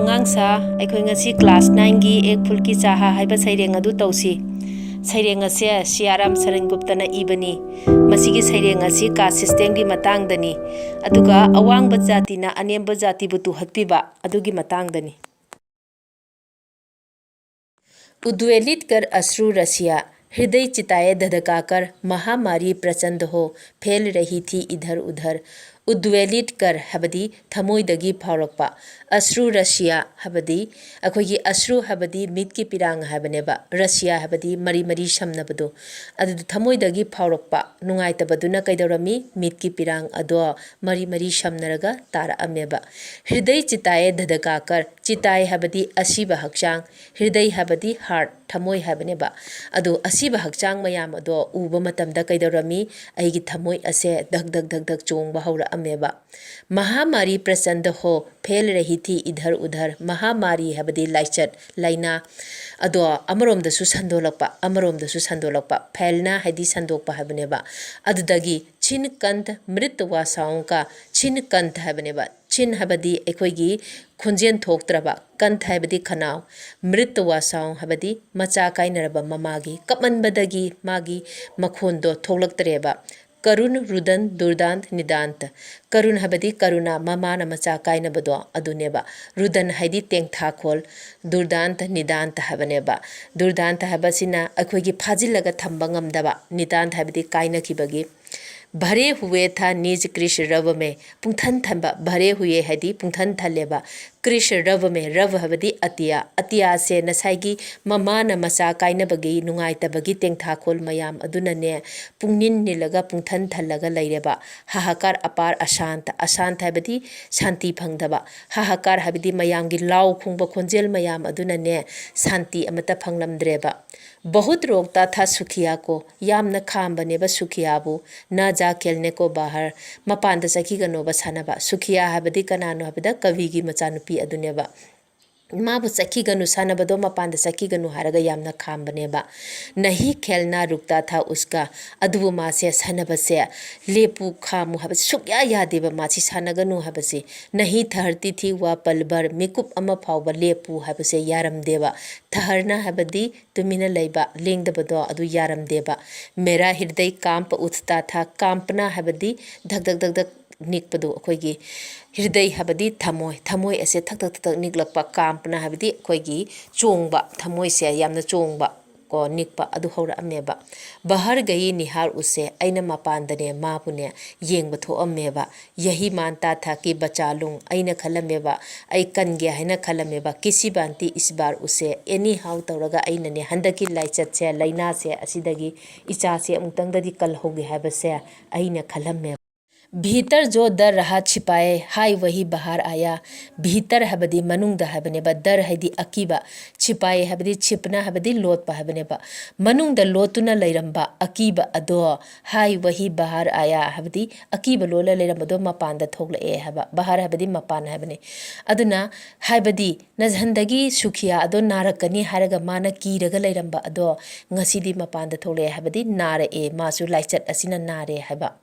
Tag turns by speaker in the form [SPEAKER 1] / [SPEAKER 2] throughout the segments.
[SPEAKER 1] angangsa akhoi ngasi class 9 gi ek phul ki chaha haiba saireng adu tausi saireng ase siaram sarengupta na ibani masigi saireng asi ka system gi matang dani aduga awang bajati na anem bajati butu hatpiba adugi matang dani उद्वेलित कर अश्रु रसिया हृदय चिताए धधकाकर महामारी प्रचंड हो फैल रही थी इधर उधर उद्वेलित कर हबदी थमोइदगी फावरक्पा अश्रु रसिया हबदी अखोगी अश्रु हबदी मिट की पिरांग हबनेबा रसिया हबदी मरी मरी शमनबदो अदु थमोइदगी फावरक्पा नुंगाइतबदुना कैदौरमी मिट की पिरांग अदो मरी मरी शमनरगा तारा अमेबा हृदय चिताए धधकाकर चिताए हबदी असीबा हक्चांग हृदय हबदी हार्ट थमोइ हबनेबा अदु असीबा हक्चांग मयाम अदो उबा मतमदा कैदौरमी अइगी थमोइ असे धक धक धक धक चोंगबा हौरा अमेबा महामारी प्रचंड हो फैल रही थी इधर उधर महामारी हबदी लाइचट लाइना अदो अमरोमदसु संदोलकपा फैलना हदी संदोकपा हबनेबा अदुदगी छिन कंठ मृत वासाओं का छिन कंठ हबनेबा छिन हबदी एखोगी खुंजेन थोक्त्रबा कंठ हबदी खनाव मृत वासाओं हबदी मचा काइनरबा ममागी कपमनबदगी मागी मखोंदो थोलक्तरेबा करुण रुदन दुर्दांत निदांत करुण हबदी करुणा ममान मचा काइनबदो अदुनेबा रुदन हदी तेंगथाखोल दुर्दांत निदांत हबनेबा दुर्दांत हबसिना अखोगी फाजिलगा थंबा ngamdaba निदांत हबदी काइनखिबगी भरे हुए था निज कृष रव में पुंथन थंबा भरे हुए हदी पुंथन थलेबा कृष रव में रव हबदी अतिया अतिया से नसाइगी ममान मचा काइनबगी नुंगाइतबगी तेंगथाखोल मयाम अदुनने पुंगनिन निलगा पुंथन थलगा लैरेबा हाहाकार अपार अशांत अशांत हबदी शांति फंगदबा हाहाकार हबदी मयामगी लाउ खुंबा खोंजेल मयाम अदुनने शांति अमता फंगलमद्रेबा बहुत रोकता था सुखिया को यामना खामबनेबा सुखियाबू न जा खेलने को बाहर मपान चखीगनोबा सानबा सुखिया हबदी कनानो हबदा कविगी मचानुपी अदुनेबा माबु चखीगनु सानबदो मपान चखीगनु हारगा यामना खामबनेबा नहीं खेलना रुकता था उसका अदुबु मासे सानबसे लेपु खामु हब सुक्या यादेबा मासी सानगनु हबसे नहीं ठहरती थी वा पल भर मिकुप अमा फावबा लेपु हबसे यारमदेबा ठहरना हबदी तुमिना लैबा लेंगदबदो अदु यारमदेबा मेरा हृदय कांप उठता था कांपना हबदी धक धक धक धक निकपदो अखोगी हृदय हबदी थमोय थमोय असे थक थक थक निकलकपा कांपना हबदी अखोगी चोंगबा थमोय से यामना चोंगबा को निकपा अदु हौरा अमेबा बाहर गई निहार उसे ऐना मपानदने मापुने येंगब थोअमेबा यही मानता था कि बचा लूं ऐना खलमेबा ऐ कनगे हैना खलमेबा किसी बांती इस बार उसे एनी हाउ तौरगा ऐनने हंदकी लाइचत से लाइना से असिदगी इचा से अमुतंगददी कल होगे हैबसे ऐना खलमेबा भीतर जो डर रहा छिपाए हाय वही बाहर आया भीतर हबदी मनुंग हबनेबा डर हदी अकीबा छिपाए हबदी छिपना हबदी लोटपा हबनेबा मनुंग लोटुना लैरंबा अकीबा अदो हाय वही बाहर आया हबदी अकीबा लोला लैरंबदो मपान दा थोगलए हबा बाहर हबदी मपान हबने अदुना हायबदी नजहंदगी सुखिया अदो नारकनी हारगा माना कीरगा लैरंबा अदो ngasidi मपान दा थोगलए हबदी नारे मासु लाइचत असिना नारे हबा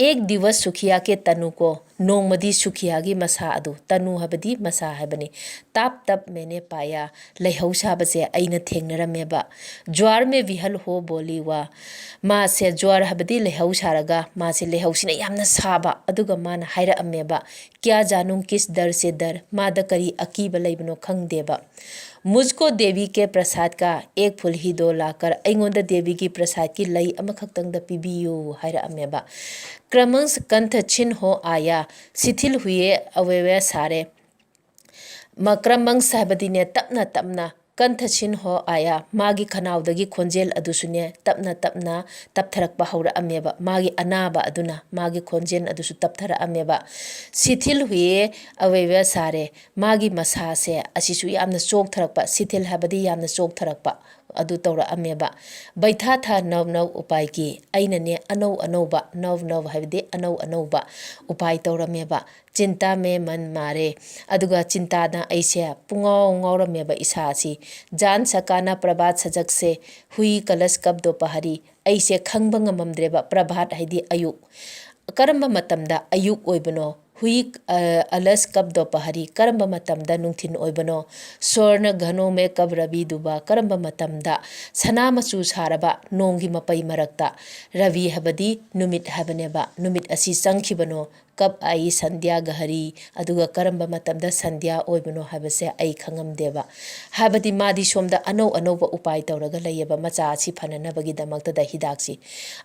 [SPEAKER 1] एक दिवस सुखिया के तनु को नोंगमदी सुखिया की मसा अदु तनु हबदी मसा हबनी ताप तप मैंने पाया लैहौ साबसे ऐना थेंगनरमेबा ज्वार में विहल हो बोली वा मा से ज्वार हबदी लैहौ सारगा मा से लैहौसिना यामना साबा अदुगा माना हायरअमेबा क्या जानूं किस दर से दर मादा करी अकीबा लैबनो खंगदेबा मुझको देवी के प्रसाद का एक फूल ही दो लाकर ऐंगोंदा देवी की प्रसाद की लई अमखक्तंग द पिबियो हायरअमेबा क्रमंश कंठ छिन हो आया शिथिल हुए अवयव सारे मक्रमंश हबदीने तपना तपना कंठ छिन हो आया मागी खनावदगी खोंजेल अदुसुने तपना तपना तपथरकपा हौरअमेबा मागी अनाबा अदुना मागी खोंजेल अदुसु तपथरअमेबा शिथिल हुए अवयव सारे मागी मसासे असिसु यामना चोकथरकपा शिथिल हबदी यामना चोकथरकपा अदु तौरअमेबा बैठा था नव नव उपाय की ऐनने अनौ अनौबा नव नव हबदी अनौ अनौबा उपाय तौरमेबा चिंता में मन मारे अदुगा चिंताना ऐसे पुंगाव ngौरमेबा इसासी जान सकाना प्रभात सजक से हुई कलश कब दोपहरी ऐसे खंगबा ngamamdreba प्रभात हैदी अयुक करम मतमदा अयुक ओइबनो हुई अलस कब दोपहरी करंब मतमदा नुंथिन ओइबनो स्वर्ण घनो में कब रवि दुबा करंब मतमदा सना मचू सारबा नोंगी मपई मरक्ता रवि हबदी नुमित हबनेबा नुमित असी संखिबनो कब आई संध्या गहरी अदुगा करंब मतमदा संध्या ओइबनो हबसे आई खंगमदेबा हबदी मादी सोमदा अनौ अनौब उपाय तौरगा लैयबा मचा asi फननबगी दमक्तदा हिदाक्सी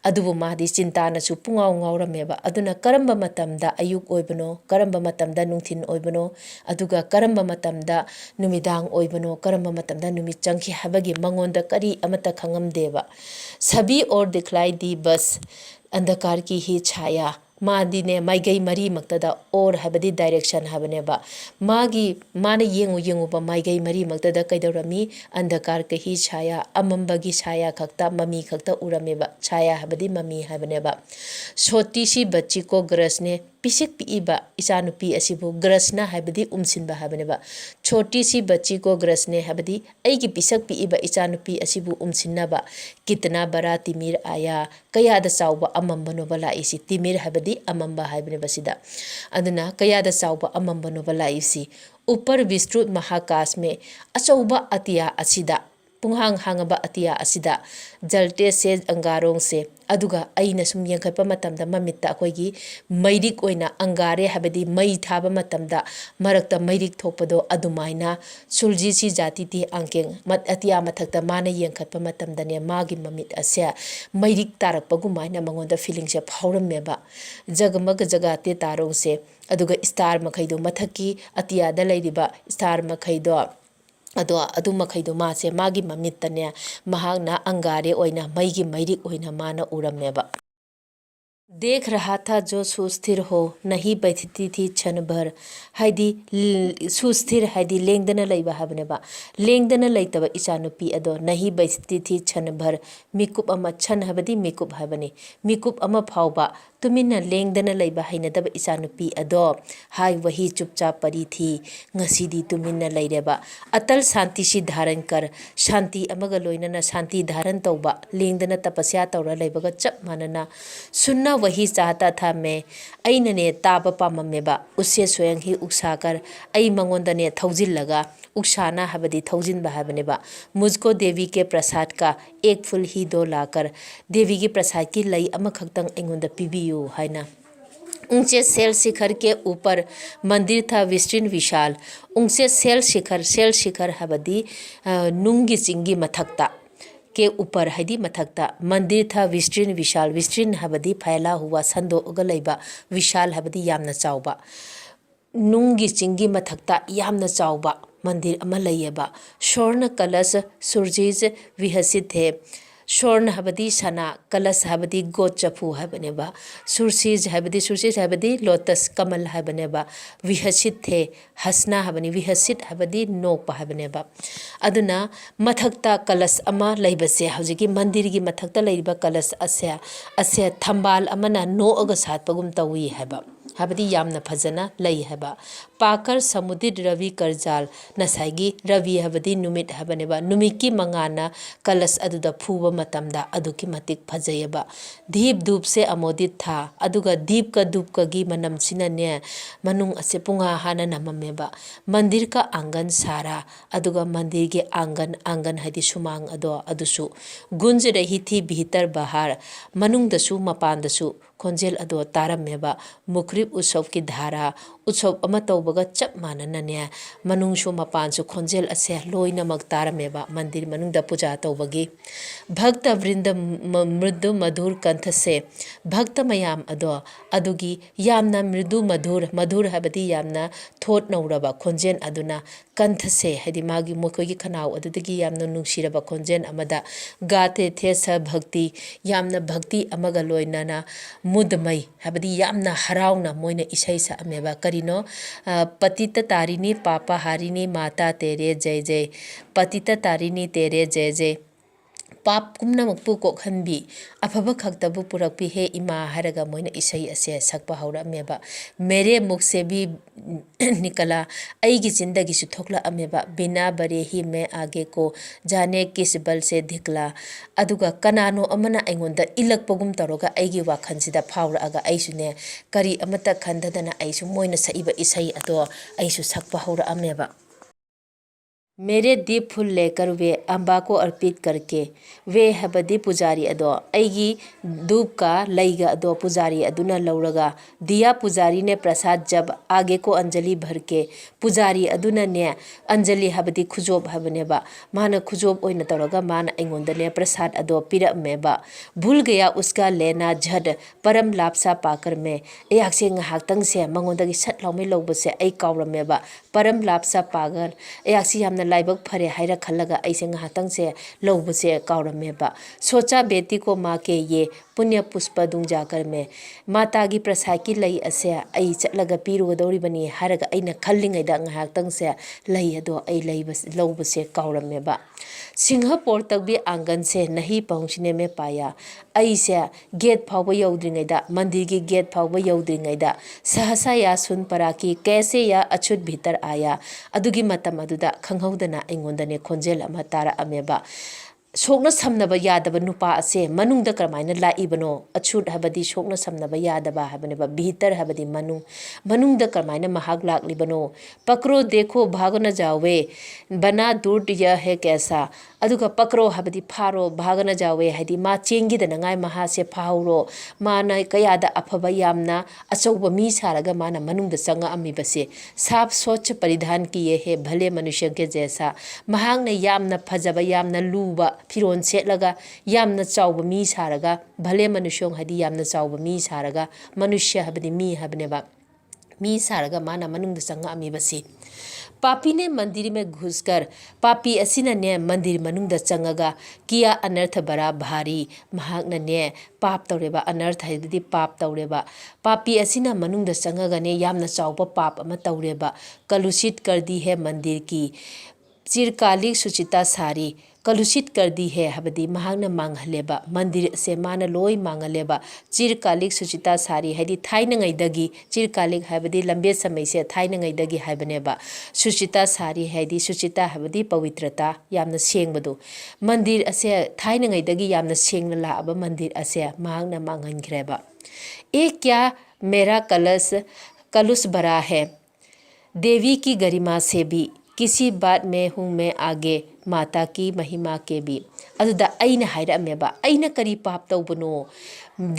[SPEAKER 1] अदुबु मादी चिंतानसु पुंगाव ngawrameba aduna karamba matamda ayuk oibano karamba matamda nungthin oibano aduga karamba matamda numidang oibano karamba matamda numit changki habagi mangonda kari amata khangamdeba sabi और दिखलाई दी बस अंधकार की ही छाया मादी ने माइगई मरी मक्तदा और हबदी डायरेक्शन हबनेबा मागी माने येंगु येंगुबा माइगई मरी मक्तदा कैदौरमी अंधकार के ही छाया अमंबगी छाया खक्ता ममी खक्ता उरमेबा छाया हबदी ममी हबनेबा छोटी सी बच्ची को ग्रस ने पिसिक पीबा इचानुपी असिबु ग्रसना हबदी उमसिनबा हबनेबा छोटी सी बच्ची को ग्रस ने हबदी ऐगी पिसक पीबा इचानुपी असिबु उमसिनबा कितना बड़ा तिमिर आया कयादा चाउबा अमंबनो लाइसी तिमिर हबदी अमंबा हबनेबा सिदा अदुना कयादा चाउबा अमंबनो लाइसी ऊपर विस्तृत महाकाश में अचौबा अतिया असिदा पुंहांग हांगबा अतिया असिदा जलते से अंगारों से अदुगा अइना सुम यंखप मतमदा ममित्ता अखोइगी मैरिक ओइना अंगारे हबदी मई थाबा मतमदा मरक्ता मैरिक थोपदो अदुमाइना सुलजीसी जाति ती अंकेंग मत अतिया मथक्ता माना यंखप मतमदने मागी ममित असे मैरिक तारकपगुमाइना मंगोंदा फीलिंग से फाउरमेबा जगमग जगाते तारों से अदुगा स्टार मखैदो मथकी अतियादा लैरिबा स्टार मखैदो अदो अदु मखैदो मासे मागी ममित्तने महागना अंगारे ओइना मैगी मैरिक ओइना माना उरमेबा देख रहा था जो सुस्थिर हो नहीं बैठती थी क्षण भर हाइदी सुस्थिर हाइदी लेंदना लैबा हबनेबा लेंदना लैतबा इचानुपी अदो नहीं बैठती थी क्षण भर मिकुप अमा क्षण हबदी मिकुप हबने मिकुप अमा फाउबा तुमिना लेंदना लैबा हैनदबा इचानुपी अदो हाय वही चुपचाप पड़ी थी ngasidi तुमिना लैरेबा अतल शांति सी धारण कर शांति अमगा लोइनना शांति धारण तौबा लेंदना तपस्या तौरा लैबगा चप मानना सुनना वही चाहता था मैं अइनने ताबा पाममेबा उससे स्वयं ही उकसाकर अइ मंगोंदने थौजिल्लगा उकसाना हबदी थौजिनबा हबनेबा मुझको देवी के प्रसाद का एक फूल ही दो लाकर देवी के प्रसाद की लई अमखक्तंग अइंगोंदा पिबियु हाइना ऊंचे सेल शिखर के ऊपर मंदिर था विस्तीर्ण विशाल ऊंचे सेल शिखर हबदी नुंगी चिंगी मथक्ता के ऊपर हदी मथक्ता मंदिर था विस्तीर्ण विशाल विस्तीर्ण हबदी फैला हुआ संदोग लैबा विशाल हबदी यामना चाउबा नुंगी चिंगी मथक्ता यामना चाउबा मंदिर अमा लैयबा स्वर्ण कलश सूरजीज विहसित थे स्वर्ण हबदी सना कलश हबदी गोट चफू हबनेबा सुरसीज हबदी लोटस कमल हबनेबा विहसित थे हसना हबनी विहसित हबदी नोक हबनेबा अदुना मथक्ता कलश अमा लैबसे हौजिकी मंदिर की मथक्ता लैबा कलश असे थंबाल अमना नोअग सातपगुम तवी हबा हबदी यामना फजना लई हबा पाकर समुद्र रवि करजाल नसाइगी रवि हबदी नुमित हबनेबा नुमिकी मंगाना कलश अदुदा फूबा मतमदा अदुकी मतिक फजयबा दीप धूप से अमोदित था अदुगा दीप का धूप कगी मनम सिनने मनुंग असे पुंगा हाना नममेबा मंदिर का आंगन सारा अदुगा मंदिर के आंगन हदी सुमांग अदो अदुसु गुंज रही थी भीतर बाहर मनुंग दसु मपान दसु खोंजेल अदो तारमेबा मुखरिब उत्सव की धारा उत्सव अमा तौबगा चप माननने मनुंगसु मपानसु खोंजेल असे लोइनमक तारमेबा मंदिर मनुंगदा पूजा तौबगी भक्त वृंद मृदु मधुर कंठ से भक्त मयाम अदो अदुगी यामना मृदु मधुर हबदी यामना थोट नौरबा खोंजेन अदुना कंठ से हदी मागी मोकोगी खनाव अदुदगी यामना नुंगसिरबा खोंजेन अमदा गाते थे स भक्ति यामना भक्ति अमगा लोइनना मुदमई हबदी यामना हरावना मोइना इसै सामेबा करिनो पतित तारिणी पापा हारिणी माता तेरे जय जय पतित तारिणी तेरे जय जय पाप पुमनमकपु कोखनबी अफब खक्तबु पुरकपी हे इमा हरगा मोइना इसई असे सकपा हौरमेबा मेरे मुख से भी निकला अईगी जिंदगी सु थोकला अमेबा बिना बरे ही मैं आगे को जाने किस बल से धिकला अदुगा कनानो अमना अइंगोंदा इलकपगुम तरोगा अईगी वाखनसिदा फावरागा अईसुने करी अमता खंददना अईसु मोइना सईबा इसई अदो अईसु सकपा हौरमेबा मेरे दीप फूल लेकर वे अम्बा को अर्पित करके वे हबदी पुजारी अदो अईगी धूप का लईगा अदो पुजारी अदुना लौरगा दिया पुजारी ने प्रसाद जब आगे को अंजलि भर के पुजारी अदुना ने अंजलि हबदी खुजोब हबनेबा माना खुजोब ओइना तौरगा माना अइंगोंदने प्रसाद अदो पिरमेबा भूल गया उसका लेना झड परम लापसा पाकर में एयाक्से ngahaktang से मंगोंदगी सट लाउमे लौबसे अई कावरमेबा परम लापसा पागर एयाक्सी यामना लाइबक फरे हाइरा खलगा ऐसे ngahaktang से लौबसे कावरमेबा सोचा बेटी को माँ के ये पुण्य पुष्प दुंग जाकर में माता की प्रसाद की लई असे आई चलगा पीरुगदौरिबनी हारगा अइना खल्लिंगैदा ngahaktang से लई अदो आई लईबस लौबसे कावरमेबा सिंहपुर तक भी आंगन से नहीं पहुंचने में पाया ऐसे गेट फाव यौद्रिंगैदा मंदिर की गेट फाव यौद्रिंगैदा सहसा या सुन परा कि कैसे या अछूत भीतर आया अदुगी मतम अदुदा खंगहौदना अइंगोंदने खोंजेल अमा तारअमेबा सोकना समनबा यादबा नुपा असे मनुंगदा करमाइना लाइबनो अछूट हबदी सोकना समनबा यादबा हबनेबा भीतर हबदी मनुंगदा करमाइना महाग लाकलिबनो पकड़ो देखो भागो न जावे बना दूर यह है कैसा अदुगा पकड़ो हबदी फारो भागो न जावे हदी मा चेंगी दनगाय महा से फाउरो माना कयादा अफबा यामना अचौबा मी सारगा माना मनुंगदा संगा अमीबसे साफ स्वच्छ परिधान किए है भले मनुष्य के जैसा महांगना यामना फजबा यामना लूबा फिरोन सेटलगा यामना चाउबा मी सारगा भले मनुष्यों हदी यामना चाउबा मी सारगा मनुष्य हबदी मी हबनेबा मी सारगा माना मनुंगदा संगा अमीबसे पापी ने मंदिर में घुसकर पापी असिना ने मंदिर मनुंगदा चंगगा किया अनर्थ बड़ा भारी महागना ने पाप तौरेबा अनर्थ है पाप तौरेबा पापी असिना मनुंगदा चंगगा ने यामना चाउबा पाप अमा तौरेबा कलुषित कर दी है मंदिर की चिरकालिक सुचिता सारी कलुषित कर दी है हबदी महागना मांगहलेबा मंदिर से माना लोई मांगलेबा चिरकालिक सुचिता सारी हदी थाइनंगैदगी चिरकालिक हबदी लंबे समय से थाइनंगैदगी हबनेबा सुचिता सारी हदी सुचिता हबदी पवित्रता यामना सेंगबदो मंदिर असे थाइनंगैदगी यामना सेंगना लाबा मंदिर असे महागना मांगहनग्रेबा एक क्या मेरा कलुष भरा है देवी की गरिमा से भी किसी बात में हूँ मैं आगे माता की महिमा के भी अदुदा अइना हाइरमेबा अइना करी पाप तौबनो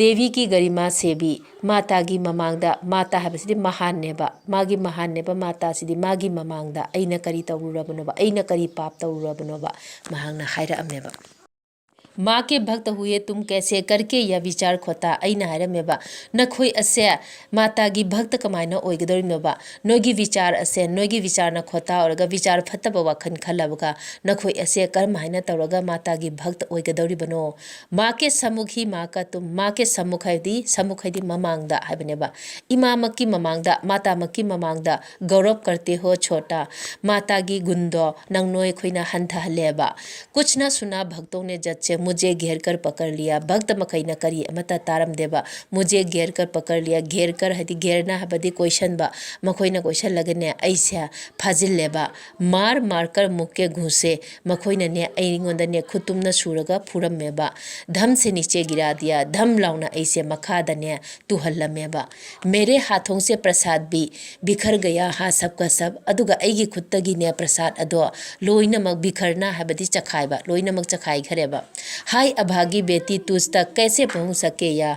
[SPEAKER 1] देवी की गरिमा से भी माता की ममांगदा माता हबसिदि महानेबा मागी महानेबा माता सिदि मागी ममांगदा अइना करी तौरुरबनोबा अइना करी पाप तौरुरबनोबा महांगना हाइरमेबा माँ के भक्त हुए तुम कैसे करके यह विचार खोता अइना हाइरमेबा नखोई असे माता की भक्त कमाइना ओइगदोरिनोबा नोगी विचार असे नोगी विचार न खोता औरगा विचार फत्तबा वाखन खलबगा नखोई असे कर्म हाइना तौरगा माता की भक्त ओइगदोरिबनो माँ के सम्मुख ही माँ का तुम माँ के सम्मुख है ममांगदा हाइबनेबा इमा मक्की ममांगदा माता मक्की ममांगदा गौरव करते हो छोटा माता की गुंदो नंगनोय खोइना हंथहलेबा कुछ न सुना भक्तों ने जज से मुझे घेर कर पकड़ लिया भक्त मखैना करी अमता तारम देबा मुझे घेर कर पकड़ लिया घेर कर हदी घेरना हबदी क्वेश्चन बा मखोइना क्वेश्चन लगने ऐसा फाजिल लेबा मार मार कर मुख के घुसे मखोइना ने अइंगोंदा ने खुतुमना सूरगा फुरमेबा धम से नीचे गिरा दिया धम लाउना ऐसे मखादा ने तुहल्लमेबा मेरे हाथों से प्रसाद भी बिखर गया हाँ सबका सब अदुगा अइगी खुत्तगी ने प्रसाद अदो लोइनमक बिखरना हबदी चखाइबा लोइनमक चखाई खरेबा हाय अभागी बेटी तुझ तक कैसे पहुँच सके या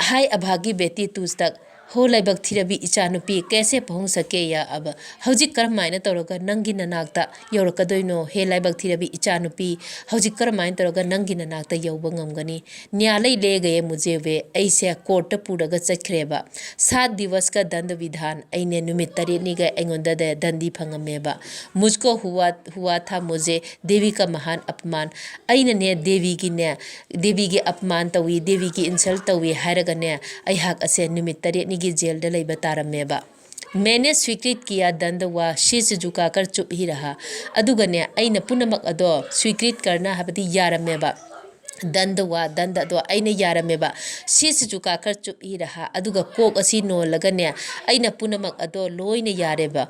[SPEAKER 1] हाय अभागी बेटी तुझ तक हो लाइबक थिरबी इचानुपी कैसे पहुँच सके या अब हौजिक करमाइना तौरगा नंगी ननाक्ता यौरकदोइनो हे लाइबक थिरबी इचानुपी हौजिक करमाइना तौरगा नंगी ननाक्ता यौबा ngамगनी न्यायालय ले गए मुझे वे ऐसे कोर्ट पूरगा चखरेबा 7 दिवस का दंड विधान अइने नुमित 3 गए अइंगोंदा दंडी फंगमेबा मुझको हुआ था मुझे देवी का महान अपमान अइने ने देवी की अपमान तवी देवी की इंसल्ट तवी हारगने अइहाक असे नुमित 3 की जेल दा लेबा तारमेबा मैंने स्वीकृत किया दंड व शीश झुकाकर चुप ही रहा अदुगने अइना पुनमक अदो स्वीकृत करना हबदी यारमेबा दंड व दंड अदो अइना यारमेबा शीश झुकाकर चुप ही रहा अदुगा कोक असी नोलगने अइना पुनमक अदो लोइना यारेबा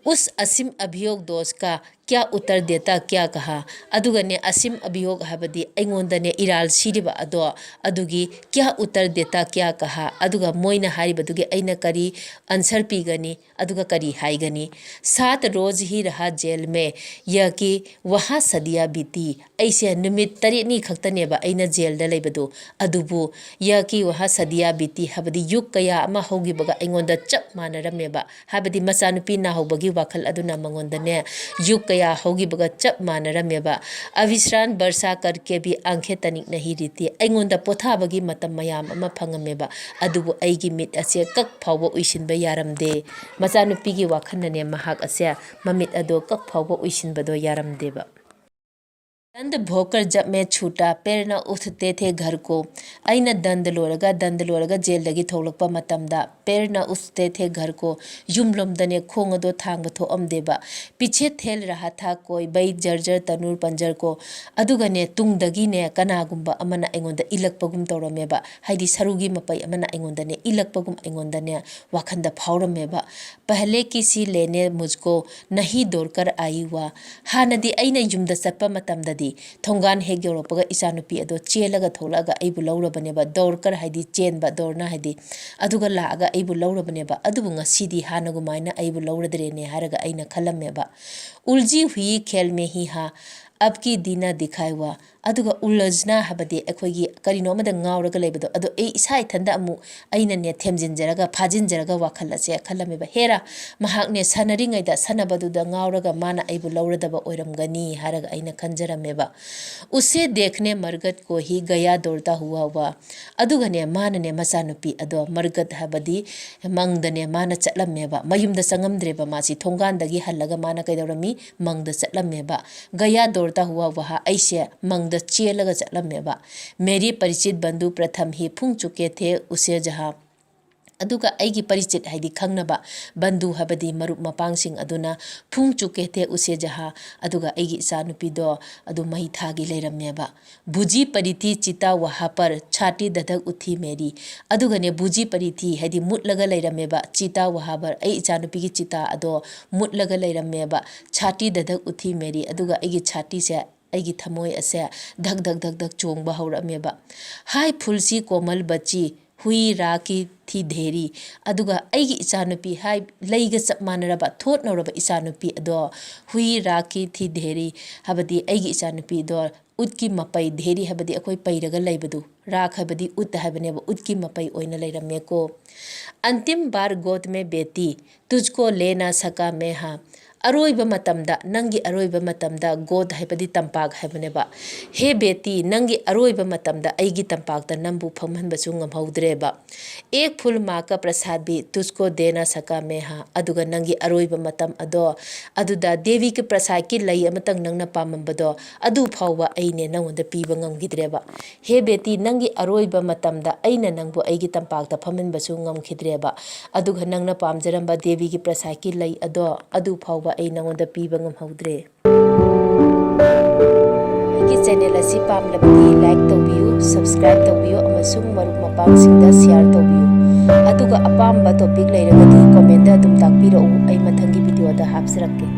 [SPEAKER 1] उस असीम अभियोग दोष का क्या उत्तर देता क्या कहा अदुगने असीम अभियोग हबदी अइंगोंदने इराल सिरिबा अदो अदुगी क्या उत्तर देता क्या कहा अदुगा मोइना हारिबदुगी अइना करी आंसर पीगनी अदुगा करी हाइगनी 7 रोज ही रहा जेल में यह कि वहाँ सदिया बीती ऐसे निमित तरेनी खक्तनेबा अइना जेल दा लेबदु अदुबु यह कि वहाँ सदिया बीती हबदी युग कया अमा होगिबगा अइंगोंदा चप मानरमेबा हबदी मचानुपी नाहौबगी वाखल अदुना मंगोंदने युग कया होगिबगा चप मानरमेबा अविश्रांत वर्षा करके भी आंखें तनिक नहीं रीति अइंगोंदा पोथाबगी मतम मयाम अमा फंगमेबा अदुबु अइगी मिट असे कक फावबो उइसिनबा यारमदे मचानुपीगी वाखनने महाक असे ममित अदो कक फावबो उइसिनबदो यारमदेबा दंड भोकर जब मैं छूटा पैर न उठते थे घर को अइना दंड लोरगा जेल दगी थोलकपा मतमदा पैर न उठते थे घर को युमलोमदने खोंग अदो थांग थोअमदेबा पीछे थेल रहा था कोई बई जर्जर तनूर पंजर को अदुगने तुंगदगी ने कनागुंबा अमना अइंगोंदा इलकपगुम तौरमेबा हाइदी सरुगी मपई अमना अइंगोंदने इलकपगुम अइंगोंदने वाखंदा फावरमेबा पहले किसी लेने मुझको नहीं दौड़कर आई हुआ हानदी अइना युमदा चप्पा मतमददी थोंगान हेग योरपगा इचानुपी अदो चेलगा थोलगा अइबु लौरबनेबा दौड़कर हाइदी चेनबा दौड़ना हाइदी अदुगा लागा अइबु लौरबनेबा अदुबु ngasidi हानगुमाइना अइबु लौरदरेने हारगा अइना खलमेबा उलझी हुई खेल में ही हा अब की दीना दिखाई हुआ अदुगा उलझना हबदे अखोगी करिनो मद गावरगा लेबदो अदो ए इसा इथंदा अमु अइनने थेमजिनजरगा फाजिनजरगा वाखलसे खलमेबा हेरा महाकने सनरिङैदा सनबदुदा गावरगा माना अइबु लौरदबा ओइरमगनी हारगा अइना खंजरमेबा उसे देखने मरगत को ही गया दौड़ता हुआ अदुगने मानने मचानुपी अदो मरगत हबदी मंगदने माना चलमेबा मयुमदा संगमद्रेबा मासी थोंगानदगी हल्लगा माना कैदौरमी मंगदा चलमेबा गया दौड़ता हुआ वहा ऐसे मंगद चेलगा चलमेबा मेरी परिचित बंधु प्रथम ही फुंग चुके थे उसे जहाँ अदुगा अइगी परिचित हाइदी खंगनबा बंधु हबदी मरुप मपांगसिंग अदुना फुंग चुके थे उसे जहाँ अदुगा अइगी इचानुपीदो अदु मही थागी लेरमेबा बुजी परिथी चिता वहा पर छाती दधक उठी मेरी अदुगने बुजी परिथी हाइदी मुटलगा लेरमेबा चिता वहा पर अइ इचानुपीगी चिता अदो मुटलगा लेरमेबा छाती दधक उठी मेरी अदुगा अइगी छाती से अइगी थमोय असे धक धक धक धक चोंगबा हौरमेबा हाय फुलसी कोमल बच्ची हुई राकी थी धेरी अदुगा अइगी इचानुपी हाय लैगा चप मानरबा थोट नौरबा इचानुपी अदो हुई राकी थी धेरी हबदी अइगी इचानुपी दो उतकी मपई धेरी हबदी अखोई पैरगा लैबदु राख हबदी उत हबनेबा उतकी मपई ओइना लैरमेको अंतिम बार गोद में बेटी तुझको ले ना सका मैं हाँ अरोइबा मतमदा नंगी अरोइबा मतमदा गोद हाइबदी तंपाक हाइबनेबा हे बेटी नंगी अरोइबा मतमदा अइगी तंपाकता नंबु फमहनबसु ngамहौद्रेबा एक फूल माँ का प्रसाद भी तुझको दे ना सका मैं हाँ अदुगा नंगी अरोइबा मतम अदो अदुदा देवी के प्रसाद की लई अमतंग नंगना पामंबदो अदु फावबा अइने नंगोंदा पीबा ngамगिद्रेबा हे बेटी नंगी अरोइबा मतमदा अइना नंगबु अइगी तंपाकता फमहनबसु ngамखिद्रेबा अदुगा नंगना पामजरंबा देवी की प्रसाद की लई अदो अदु फावबा अइ नंगोंदा पीबा ngамहौद्रे अइगी चैनल असि पामलबदी लाइक तौबियु सब्सक्राइब तौबियु अमसुंग मरुप मपांगसिंगदा शेयर तौबियु अदुगा अपाम्बा टॉपिक लैरगदी कमेंट दा अदुम ताकपिरौ अइ मथंगी वीडियो दा हापसरक्के।